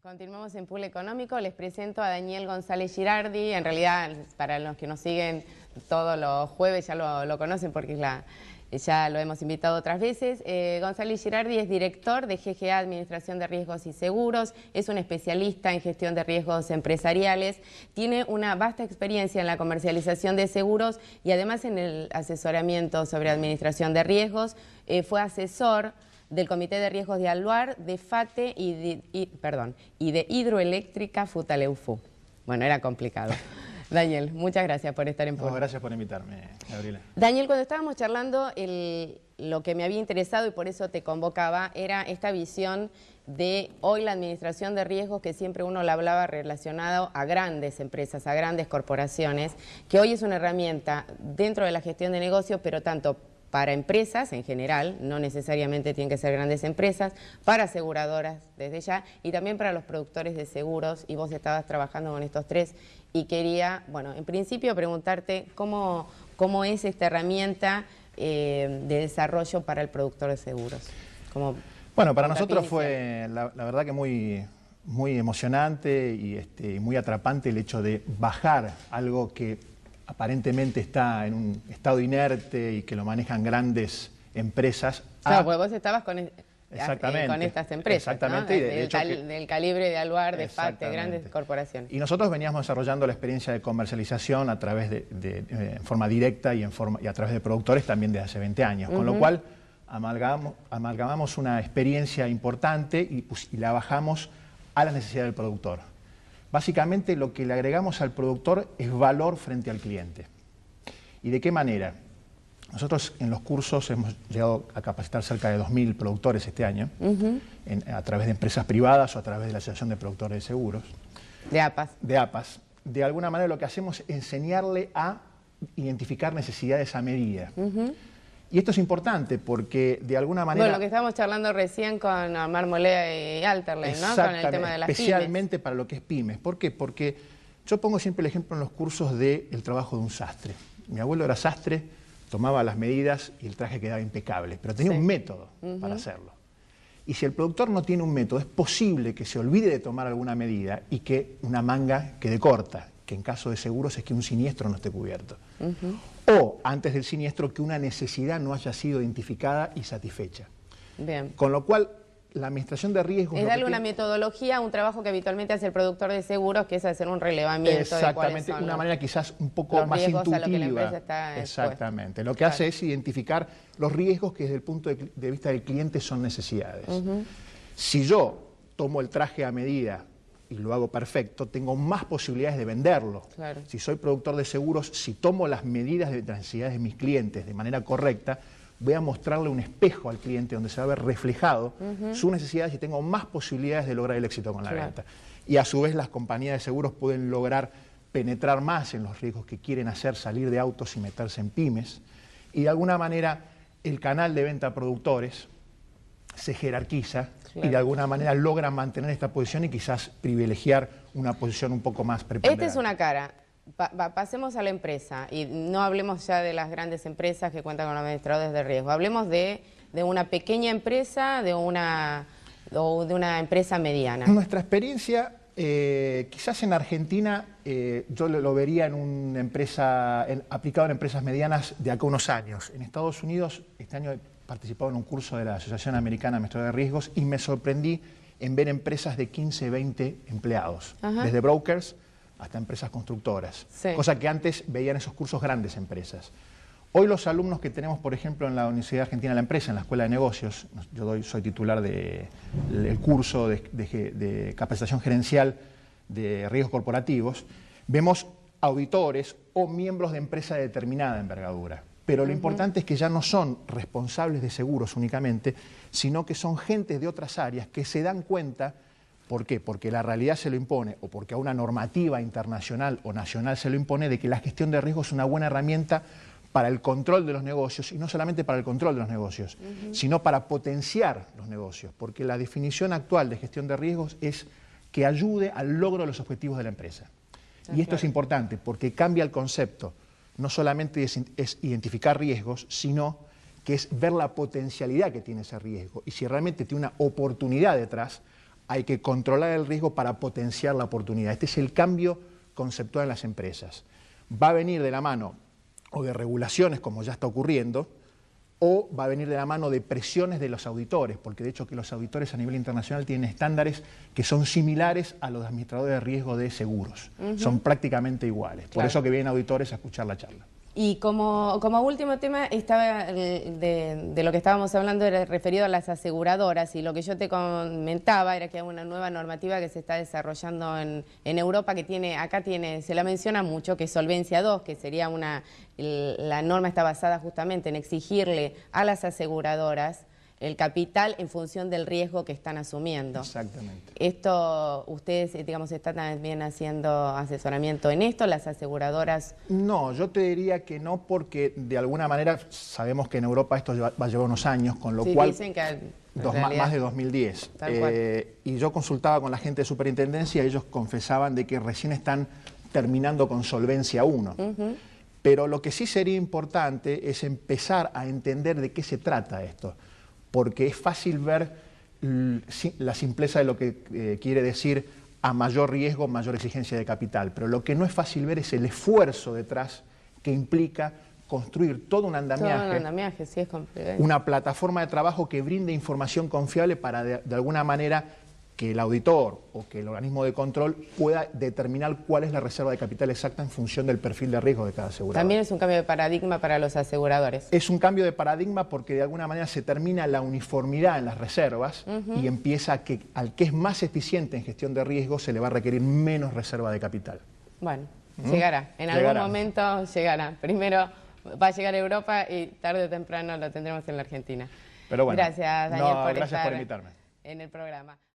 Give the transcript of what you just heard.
Continuamos en Pool Económico. Les presento a Daniel González Girardi. En realidad, para los que nos siguen todos los jueves ya lo conocen porque ya lo hemos invitado otras veces. González Girardi es director de GGA Administración de Riesgos y Seguros, es un especialista en gestión de riesgos empresariales, tiene una vasta experiencia en la comercialización de seguros y además en el asesoramiento sobre administración de riesgos. Fue asesor del Comité de Riesgos de Alluar, de FATE y de Hidroeléctrica Futaleufú. Bueno, era complicado. Daniel, muchas gracias por estar en Pool. No, gracias por invitarme, Gabriela. Daniel, cuando estábamos charlando, lo que me había interesado y por eso te convocaba era esta visión de hoy la administración de riesgos, que siempre uno la hablaba relacionado a grandes empresas, a grandes corporaciones, que hoy es una herramienta dentro de la gestión de negocios, pero tanto para empresas en general, no necesariamente tienen que ser grandes empresas, para aseguradoras desde ya y también para los productores de seguros, y vos estabas trabajando con estos tres y quería, bueno, en principio preguntarte cómo es esta herramienta de desarrollo para el productor de seguros. Bueno, para nosotros fue la verdad que muy emocionante y muy atrapante el hecho de bajar algo que aparentemente está en un estado inerte y que lo manejan grandes empresas. Claro, porque vos estabas con exactamente, estas empresas, exactamente, ¿no? y de hecho del calibre de Alluar, de FATE, grandes corporaciones. Y nosotros veníamos desarrollando la experiencia de comercialización a través en forma directa y a través de productores también de hace 20 años, con lo cual amalgamamos una experiencia importante y la bajamos a las necesidades del productor. Básicamente lo que le agregamos al productor es valor frente al cliente. ¿Y de qué manera? Nosotros en los cursos hemos llegado a capacitar cerca de 2.000 productores este año, a través de empresas privadas o a través de la Asociación de Productores de Seguros. De APAS. De APAS. De alguna manera lo que hacemos es enseñarle a identificar necesidades a medida. Y esto es importante porque de alguna manera... Bueno, lo que estábamos charlando recién con Omar Molea y Alterley, ¿no? Con el tema de las especialmente pymes. Para lo que es pymes. ¿Por qué? Porque yo pongo siempre el ejemplo en los cursos del trabajo de un sastre. Mi abuelo era sastre, tomaba las medidas y el traje quedaba impecable, pero tenía un método para hacerlo. Y si el productor no tiene un método, es posible que se olvide de tomar alguna medida y que una manga quede corta, que en caso de seguros es que un siniestro no esté cubierto. O, antes del siniestro, que una necesidad no haya sido identificada y satisfecha. Bien. Con lo cual, la administración de riesgos... Es darle una metodología, un trabajo que habitualmente hace el productor de seguros, que es hacer un relevamiento de cuáles son una manera quizás un poco más intuitiva. A lo que la empresa está exactamente. Lo que hace es identificar los riesgos que desde el punto de vista del cliente son necesidades. Si yo tomo el traje a medida y lo hago perfecto, tengo más posibilidades de venderlo. Claro. Si soy productor de seguros, si tomo las medidas de necesidades de mis clientes de manera correcta, voy a mostrarle un espejo al cliente donde se va a ver reflejado sus necesidades y tengo más posibilidades de lograr el éxito con la venta. Y a su vez las compañías de seguros pueden lograr penetrar más en los riesgos que quieren hacer, salir de autos y meterse en pymes. Y de alguna manera el canal de venta a productores se jerarquiza y de alguna manera logran mantener esta posición y quizás privilegiar una posición un poco más preponderante. Esta es una cara. Pasemos a la empresa y no hablemos ya de las grandes empresas que cuentan con administradores de riesgo. Hablemos de una pequeña empresa, de una empresa mediana. Nuestra experiencia, quizás en Argentina, yo lo vería en una empresa, aplicado en empresas medianas de acá a unos años. En Estados Unidos, este año he participado en un curso de la Asociación Americana de Administradores de Riesgos y me sorprendí en ver empresas de 15, 20 empleados, desde brokers hasta empresas constructoras, cosa que antes veían esos cursos grandes empresas. Hoy los alumnos que tenemos, por ejemplo, en la Universidad Argentina de la Empresa, en la Escuela de Negocios, soy titular del curso de capacitación gerencial de riesgos corporativos, vemos auditores o miembros de empresa de determinada envergadura. Pero lo importante es que ya no son responsables de seguros únicamente, sino que son gentes de otras áreas que se dan cuenta. ¿Por qué? Porque la realidad se lo impone o porque a una normativa internacional o nacional se lo impone de que la gestión de riesgos es una buena herramienta para el control de los negocios, y no solamente para el control de los negocios, sino para potenciar los negocios, porque la definición actual de gestión de riesgos es que ayude al logro de los objetivos de la empresa. Y esto es importante porque cambia el concepto. No solamente es identificar riesgos, sino que es ver la potencialidad que tiene ese riesgo. Y si realmente tiene una oportunidad detrás, hay que controlar el riesgo para potenciar la oportunidad. Este es el cambio conceptual en las empresas. Va a venir de la mano o de regulaciones, como ya está ocurriendo, o va a venir de la mano de presiones de los auditores, porque de hecho que los auditores a nivel internacional tienen estándares que son similares a los administradores de riesgo de seguros. Son prácticamente iguales. Por eso que vienen auditores a escuchar la charla. Y como último tema, estaba de lo que estábamos hablando era referido a las aseguradoras, y lo que yo te comentaba era que hay una nueva normativa que se está desarrollando en Europa que acá se la menciona mucho, que es Solvencia II, que sería la norma está basada justamente en exigirle a las aseguradoras el capital en función del riesgo que están asumiendo. Exactamente. Esto, ustedes, digamos, están también haciendo asesoramiento en esto, las aseguradoras. No, yo te diría que no, porque de alguna manera sabemos que en Europa esto va a llevar unos años, con lo cual dicen que más de 2010. Y yo consultaba con la gente de superintendencia y ellos confesaban de que recién están terminando con Solvencia I. Pero lo que sí sería importante es empezar a entender de qué se trata esto, porque es fácil ver la simpleza de lo que quiere decir a mayor riesgo, mayor exigencia de capital, pero lo que no es fácil ver es el esfuerzo detrás que implica construir todo un andamiaje, sí, es complicado. Una plataforma de trabajo que brinde información confiable para de alguna manera que el auditor o que el organismo de control pueda determinar cuál es la reserva de capital exacta en función del perfil de riesgo de cada asegurador. También es un cambio de paradigma para los aseguradores. Es un cambio de paradigma porque de alguna manera se termina la uniformidad en las reservas y empieza al que es más eficiente en gestión de riesgo se le va a requerir menos reserva de capital. Bueno, llegará. En algún momento llegará. Primero va a llegar a Europa y tarde o temprano lo tendremos en la Argentina. Pero bueno, gracias, Daniel, por gracias estar por invitarme en el programa.